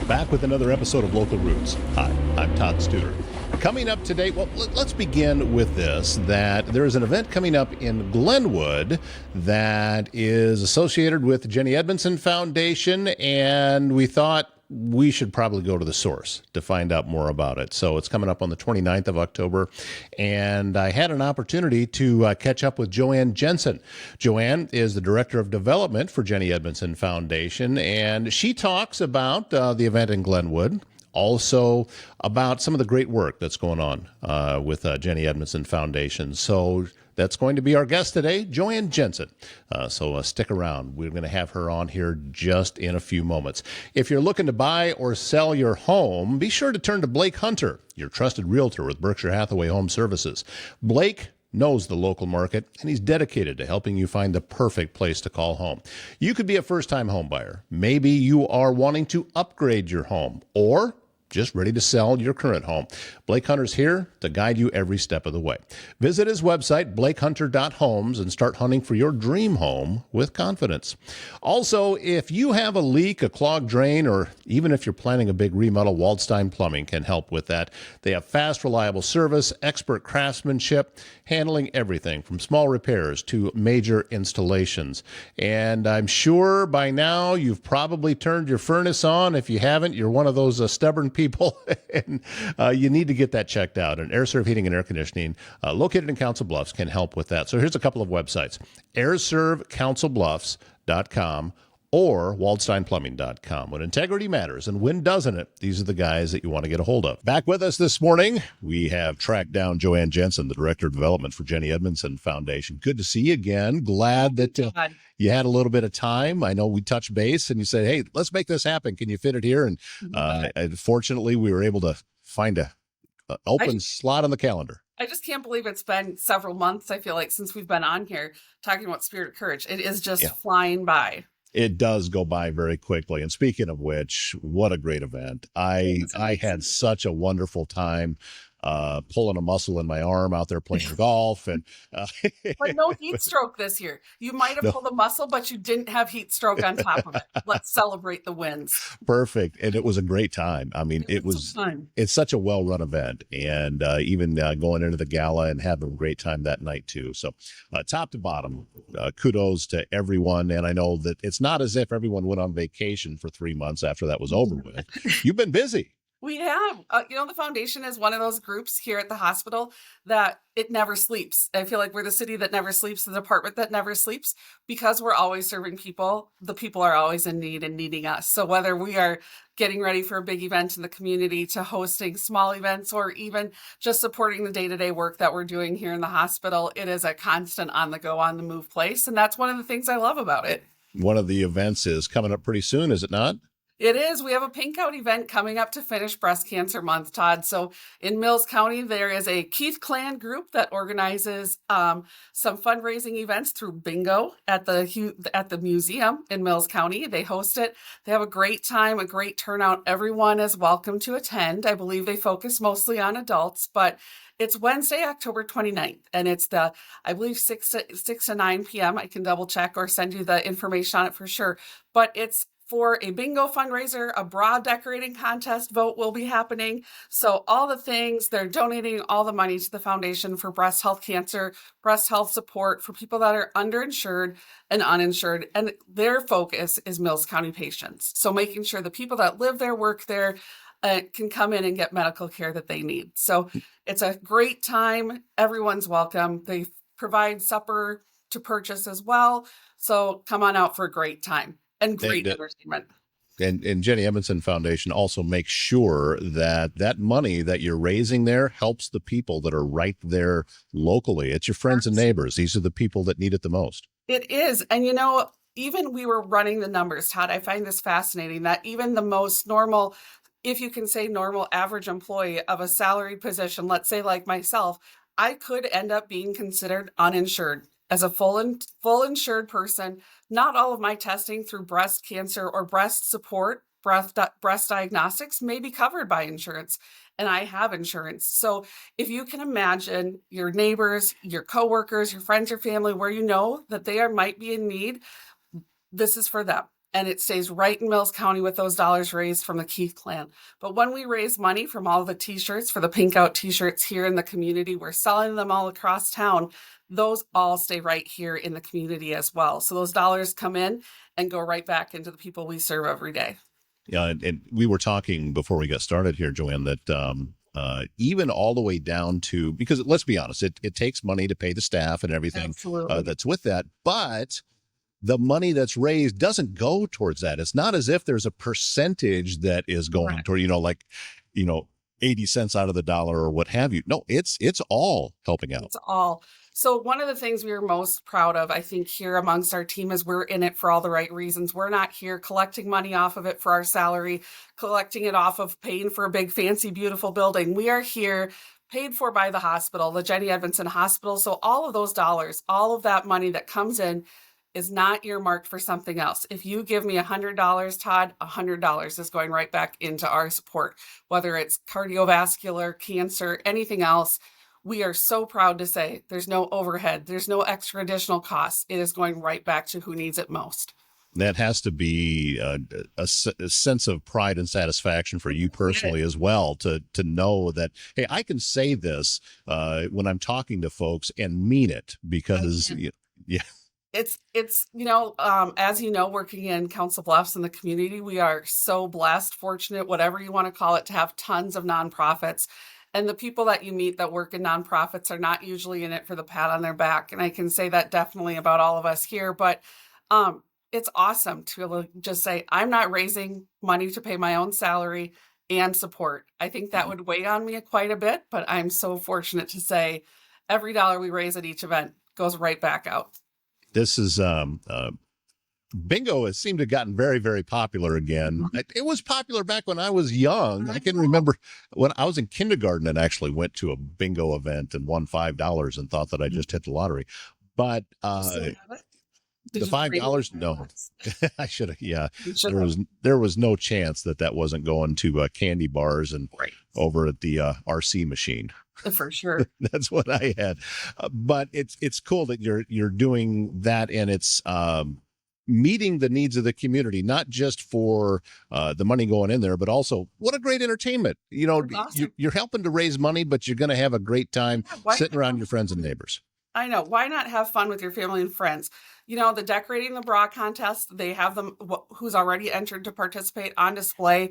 Back with another episode of Local Roots. Hi, I'm Todd Studer. Coming up today, well, let's begin with this, that there is an event coming up in Glenwood that is associated with the Jennie Edmundson Foundation, and we thought we should probably go to the source to find out more about it. So it's coming up on the 29th of October, and I had an opportunity to catch up with JoAnn Jensen. JoAnn is the Director of Development for Jennie Edmundson Foundation, and she talks about the event in Glenwood, also about some of the great work that's going on with Jennie Edmundson Foundation. So that's going to be our guest today, JoAnn Jensen. So stick around. We're going to have her on here just in a few moments. If you're looking to buy or sell your home, be sure to turn to Blake Hunter, your trusted realtor with Berkshire Hathaway Home Services. Blake knows the local market, and he's dedicated to helping you find the perfect place to call home. You could be a first-time home buyer. Maybe you are wanting to upgrade your home, or just ready to sell your current home. Blake Hunter's here to guide you every step of the way. Visit his website, blakehunter.homes, and start hunting for your dream home with confidence. Also, if you have a leak, a clogged drain, or even if you're planning a big remodel, Waldstein Plumbing can help with that. They have fast, reliable service, expert craftsmanship, handling everything from small repairs to major installations. And I'm sure by now you've probably turned your furnace on. If you haven't, you're one of those stubborn people, and you need to get that checked out. And AirServe Heating and Air Conditioning, located in Council Bluffs, can help with that. So here's a couple of websites: airservecouncilbluffs.com or waldsteinplumbing.com. When integrity matters, and when doesn't it, these are the guys that you want to get a hold of. Back with us this morning, we have tracked down JoAnn Jensen, the Director of Development for Jennie Edmundson Foundation. Good to see you again. Glad that you had a little bit of time. I know we touched base and you said, hey, let's make this happen. Can you fit it here? And fortunately, we were able to find an open slot on the calendar. I just can't believe it's been several months, I feel like, since we've been on here talking about Spirit of Courage. It is just flying by. It does go by very quickly. And speaking of which, what a great event. I had such a wonderful time pulling a muscle in my arm out there playing golf. And but no heat stroke this year. You might have pulled a muscle, but you didn't have heat stroke on top of it. Let's celebrate the wins. Perfect. And it was a great time. I mean, it's such a well-run event, and even going into the gala and having a great time that night too. So top to bottom, kudos to everyone. And I know that it's not as if everyone went on vacation for 3 months after that was over with. You've been busy. We have. The foundation is one of those groups here at the hospital that it never sleeps. I feel like we're the city that never sleeps, the department that never sleeps, because we're always serving people. The people are always in need and needing us. So whether we are getting ready for a big event in the community to hosting small events or even just supporting the day-to-day work that we're doing here in the hospital, it is a constant on the go, on the move place. And that's one of the things I love about it. One of the events is coming up pretty soon, is it not? It is. We have a pink out event coming up to finish Breast Cancer Month, Todd. So in Mills County, there is a Keith Clan group that organizes some fundraising events through bingo at the museum in Mills County. They host it. They have a great time, a great turnout. Everyone is welcome to attend. I believe they focus mostly on adults, but it's Wednesday, October 29th, and it's I believe 6 to 9 p.m. I can double check or send you the information on it for sure, but it's for a bingo fundraiser. A bra decorating contest vote will be happening. So all the things, they're donating all the money to the foundation for breast health cancer, breast health support for people that are underinsured and uninsured. And their focus is Mills County patients. So making sure the people that live there, work there, can come in and get medical care that they need. So it's a great time. Everyone's welcome. They provide supper to purchase as well. So come on out for a great time. And great entertainment. And Jennie Edmundson Foundation also makes sure that money that you're raising there helps the people that are right there locally. It's your friends and neighbors. These are the people that need it the most. It is. And, even we were running the numbers, Todd. I find this fascinating that even the most normal, if you can say normal, average employee of a salaried position, let's say like myself, I could end up being considered uninsured. As a full insured person, not all of my testing through breast cancer or breast support, breast diagnostics may be covered by insurance, and I have insurance. So if you can imagine your neighbors, your coworkers, your friends, your family, where you know that they might be in need, this is for them. and it stays right in Mills County with those dollars raised from the Keith clan. But when we raise money from all the t-shirts for the Pink Out t-shirts here in the community, we're selling them all across town. Those all stay right here in the community as well. So those dollars come in and go right back into the people we serve every day. Yeah, and we were talking before we got started here, JoAnn, that even all the way down to, because let's be honest, it takes money to pay the staff and everything that's with that, but the money that's raised doesn't go towards that. It's not as if there's a percentage that is going toward, 80 cents out of the dollar or what have you. No, it's all helping out. It's all. So one of the things we are most proud of, I think, here amongst our team is we're in it for all the right reasons. We're not here collecting money off of it for our salary, collecting it off of paying for a big, fancy, beautiful building. We are here paid for by the hospital, the Jennie Edmundson Hospital. So all of those dollars, all of that money that comes in is not earmarked for something else. If you give me $100, Todd, $100 is going right back into our support, whether it's cardiovascular, cancer, anything else. We are so proud to say there's no overhead, there's no extra additional costs. It is going right back to who needs it most. That has to be a sense of pride and satisfaction for you personally as well, to know that, hey, I can say this when I'm talking to folks and mean it, because yeah. It's as you know, working in Council Bluffs in the community, we are so blessed, fortunate, whatever you want to call it, to have tons of nonprofits. And the people that you meet that work in nonprofits are not usually in it for the pat on their back. And I can say that definitely about all of us here. But it's awesome to be able to just say, I'm not raising money to pay my own salary and support. I think that would weigh on me quite a bit, but I'm so fortunate to say every dollar we raise at each event goes right back out. This is bingo has seemed to have gotten very, very popular again. It was popular back when I was young. I can remember when I was in kindergarten and actually went to a bingo event and won $5 and thought that I just hit the lottery. But the $5, no, I should have. Yeah, there was no chance that wasn't going to candy bars and over at the RC machine. For sure. That's what I had. But it's cool that you're doing that, and it's meeting the needs of the community, not just for the money going in there, but also what a great entertainment. Awesome. You're helping to raise money, but you're going to have a great time sitting around your friends and neighbors. I know. Why not have fun with your family and friends? The decorating the bra contest, they have them who's already entered to participate on display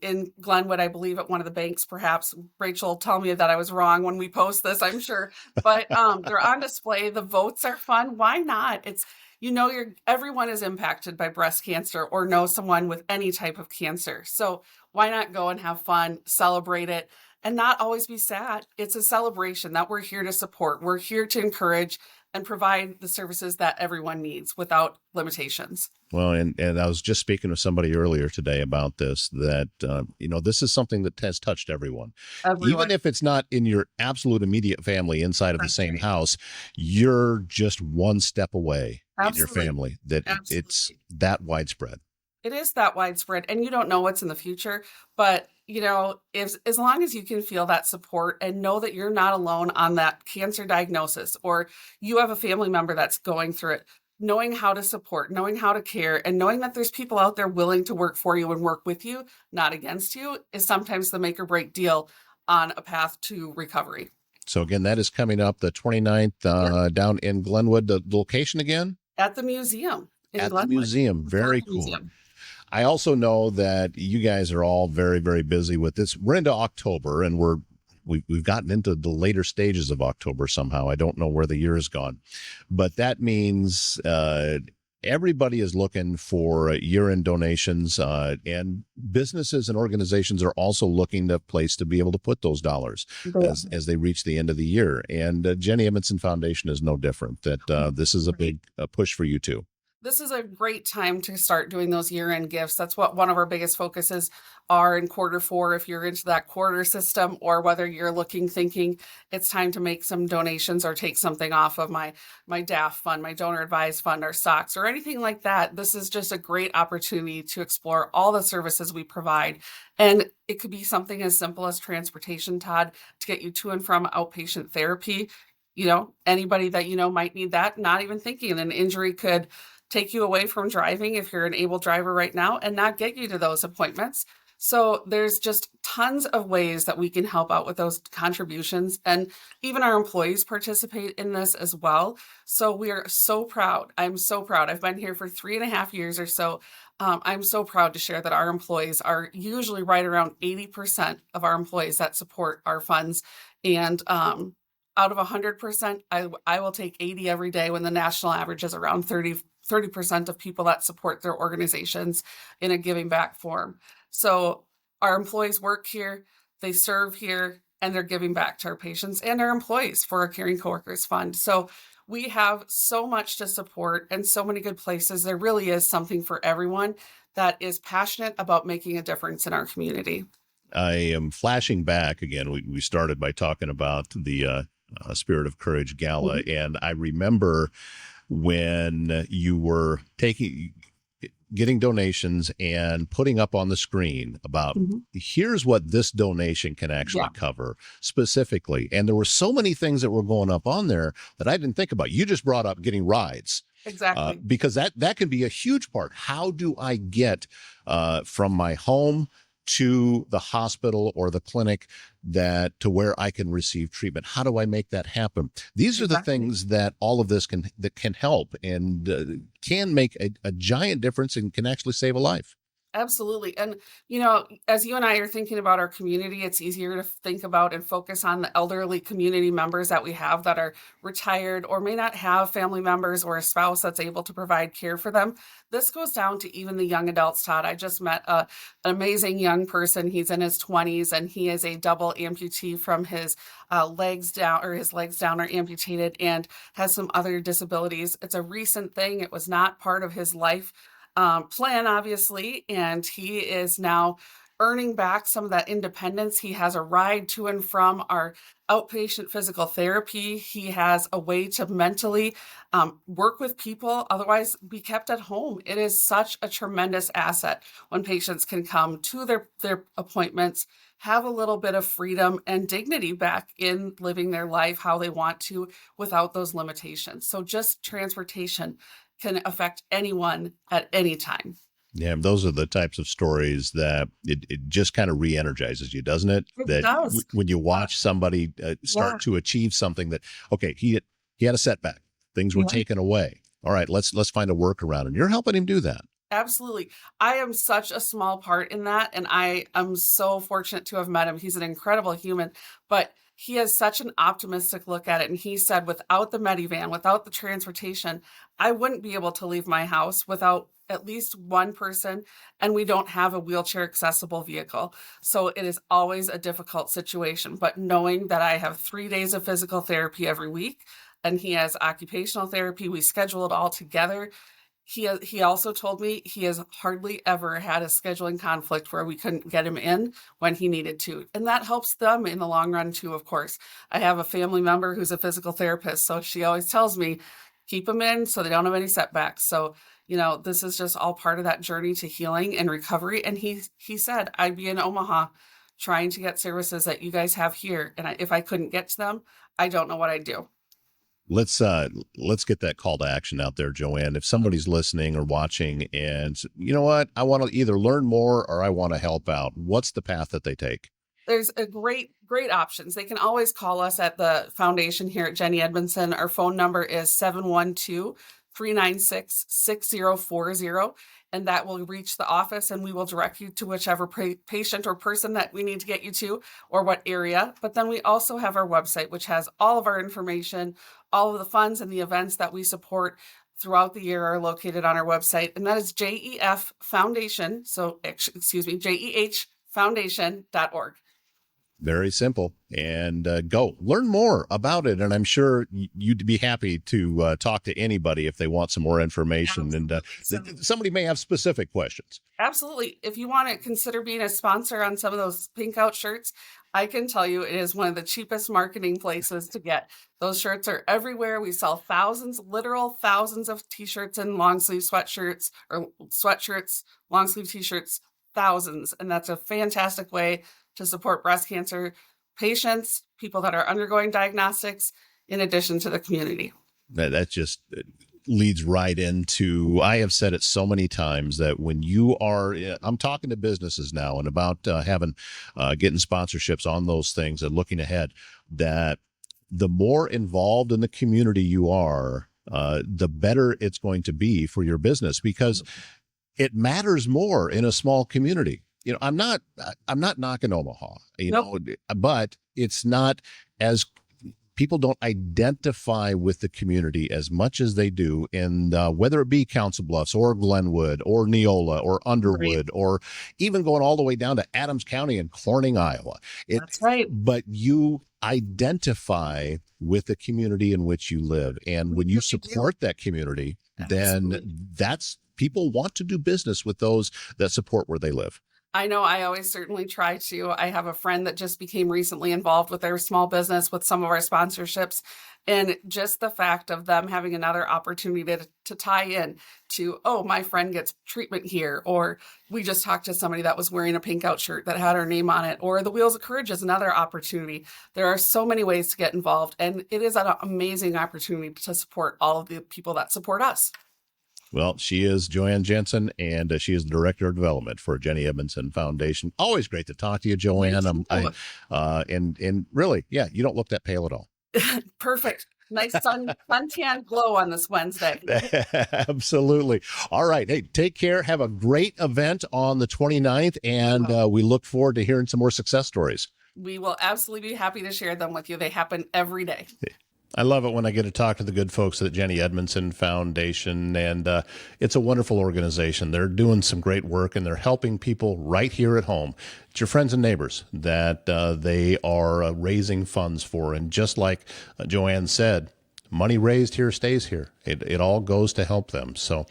in Glenwood, I believe at one of the banks, perhaps. Rachel will tell me that I was wrong when we post this, I'm sure. But they're on display. The votes are fun. Why not? It's, everyone is impacted by breast cancer or know someone with any type of cancer. So why not go and have fun, celebrate it, and not always be sad? It's a celebration that we're here to support. We're here to encourage and provide the services that everyone needs without limitations. Well, and I was just speaking with somebody earlier today about this, that, this is something that has touched everyone. Even if it's not in your absolute immediate family inside of the same house, you're just one step away in your family, that it's that widespread. It is that widespread, and you don't know what's in the future, but as long as you can feel that support and know that you're not alone on that cancer diagnosis, or you have a family member that's going through it, knowing how to support, knowing how to care, and knowing that there's people out there willing to work for you and work with you, not against you, is sometimes the make or break deal on a path to recovery. So again, that is coming up the 29th down in Glenwood. The location again? At the museum in Glenwood. The museum. Very cool. Museum. I also know that you guys are all very, very busy with this. We're into October, and we've gotten into the later stages of October somehow. I don't know where the year has gone, but that means everybody is looking for year-end donations, and businesses and organizations are also looking to a place to be able to put those dollars as they reach the end of the year. And Jennie Edmundson Foundation is no different. That this is a big push for you too. This is a great time to start doing those year-end gifts. That's what one of our biggest focuses are in Q4. If you're into that quarter system, or whether you're thinking it's time to make some donations or take something off of my DAF fund, my donor advised fund, or stocks, or anything like that, this is just a great opportunity to explore all the services we provide. And it could be something as simple as transportation, Todd, to get you to and from outpatient therapy. Anybody that might need that, not even thinking an injury could take you away from driving if you're an able driver right now and not get you to those appointments. So there's just tons of ways that we can help out with those contributions. And even our employees participate in this as well. So we are so proud. I'm so proud. I've been here for 3.5 years or so. I'm so proud to share that our employees are usually right around 80% of our employees that support our funds. And out of 100%, I will take 80 every day when the national average is around 30% of people that support their organizations in a giving back form. So our employees work here, they serve here, and they're giving back to our patients and our employees for our Caring Coworkers Fund. So we have so much to support and so many good places. There really is something for everyone that is passionate about making a difference in our community. I am flashing back again. We started by talking about the Spirit of Courage Gala, and I remember when you were getting donations and putting up on the screen about here's what this donation can actually cover specifically. And there were so many things that were going up on there that I didn't think about. You just brought up getting rides. Exactly. Because that can be a huge part. How do I get from my home to the hospital or the clinic to where I can receive treatment? How do I make that happen? These are the things that all of this can help and can make a giant difference and can actually save a life. Absolutely. And, as you and I are thinking about our community, it's easier to think about and focus on the elderly community members that we have that are retired or may not have family members or a spouse that's able to provide care for them. This goes down to even the young adults, Todd. I just met an amazing young person. He's in his 20s and he is a double amputee from his legs down, or his legs down are amputated, and has some other disabilities. It's a recent thing. It was not part of his life plan, obviously, and he is now earning back some of that independence. He has a ride to and from our outpatient physical therapy. He has a way to mentally work with people, otherwise be kept at home. It is such a tremendous asset when patients can come to their appointments, have a little bit of freedom and dignity back in living their life how they want to without those limitations. So just transportation can affect anyone at any time. Yeah, those are the types of stories that it just kind of re-energizes you, doesn't it? It does. When you watch somebody start to achieve something that, okay, he had a setback, things were taken away. All right, let's find a workaround, and you're helping him do that. Absolutely. I am such a small part in that, and I am so fortunate to have met him. He's an incredible human, but he has such an optimistic look at it. And he said, without the Medivan, without the transportation, I wouldn't be able to leave my house without at least one person, and we don't have a wheelchair accessible vehicle. So it is always a difficult situation. But knowing that I have 3 days of physical therapy every week, and he has occupational therapy, we schedule it all together. He also told me he has hardly ever had a scheduling conflict where we couldn't get him in when he needed to. And that helps them in the long run too, of course. I have a family member who's a physical therapist, so she always tells me, keep them in so they don't have any setbacks. So, this is just all part of that journey to healing and recovery. And he said, I'd be in Omaha trying to get services that you guys have here. And if I couldn't get to them, I don't know what I'd do. Let's get that call to action out there, JoAnn. If somebody's listening or watching and you know what, I want to either learn more or I want to help out, what's the path that they take? There's a great options. They can always call us at the foundation here at Jennie Edmundson. Our phone number is 712-396-6040. And that will reach the office, and we will direct you to whichever patient or person that we need to get you to, or what area. But then we also have our website, which has all of our information. All of the funds and the events that we support throughout the year are located on our website, and that is JEF Foundation. So, JEHfoundation.org. Very simple. And go learn more about it. And I'm sure you'd be happy to talk to anybody if they want some more information. Absolutely. And somebody may have specific questions. Absolutely. If you want to consider being a sponsor on some of those pink out shirts, I can tell you it is one of the cheapest marketing places to get. Those shirts are everywhere. We sell literal thousands of t-shirts and long sleeve sweatshirts, long sleeve t-shirts, thousands. And that's a fantastic way to support breast cancer patients, people that are undergoing diagnostics, in addition to the community. That's just leads right into, I have said it so many times that when you are, I'm talking to businesses now and about getting sponsorships on those things and looking ahead, that the more involved in the community you are, the better it's going to be for your business, because it matters more in a small community. I'm not knocking Omaha, Nope. but it's not as, people don't identify with the community as much as they do in whether it be Council Bluffs or Glenwood or Neola or Underwood, or even going all the way down to Adams County and Corning, Iowa. That's right. But you identify with the community in which you live. And when you support that community, then people want to do business with those that support where they live. I know I always certainly try to. I have a friend that just became recently involved with their small business with some of our sponsorships. And just the fact of them having another opportunity to tie in to, oh, my friend gets treatment here. Or we just talked to somebody that was wearing a pink out shirt that had her name on it. Or the Wheels of Courage is another opportunity. There are so many ways to get involved. And it is an amazing opportunity to support all of the people that support us. Well, she is JoAnn Jensen, and she is the Director of Development for Jennie Edmundson Foundation. Always great to talk to you, JoAnn. And really, yeah, you don't look that pale at all. Perfect. Nice suntan glow on this Wednesday. Absolutely. All right. Hey, take care. Have a great event on the 29th, and we look forward to hearing some more success stories. We will absolutely be happy to share them with you. They happen every day. I love it when I get to talk to the good folks at Jennie Edmundson Foundation, and it's a wonderful organization. They're doing some great work, and they're helping people right here at home. It's your friends and neighbors that they are raising funds for, and just like JoAnn said, money raised here stays here. It all goes to help them. So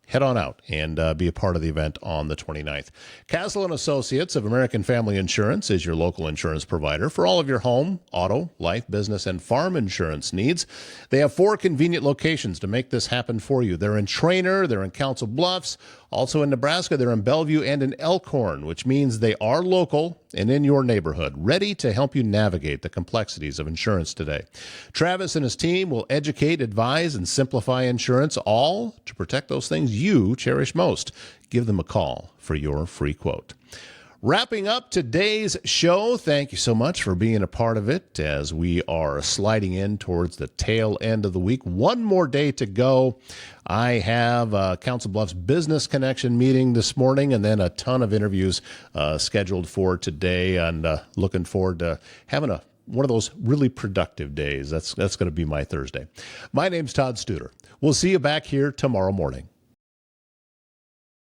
head on out and be a part of the event on the 29th. Castle & Associates of American Family Insurance is your local insurance provider for all of your home, auto, life, business, and farm insurance needs. They have 4 convenient locations to make this happen for you. They're in Trainer, they're in Council Bluffs, also in Nebraska, they're in Bellevue and in Elkhorn, which means they are local and in your neighborhood, ready to help you navigate the complexities of insurance today. Travis and his team will educate, advise, and simplify insurance, all to protect those things you cherish most. Give them a call for your free quote. Wrapping up today's show, thank you so much for being a part of it as we are sliding in towards the tail end of the week. One more day to go. I have a Council Bluffs Business Connection meeting this morning, and then a ton of interviews scheduled for today, and looking forward to having one of those really productive days. That's going to be my Thursday. My name's Todd Studer. We'll see you back here tomorrow morning.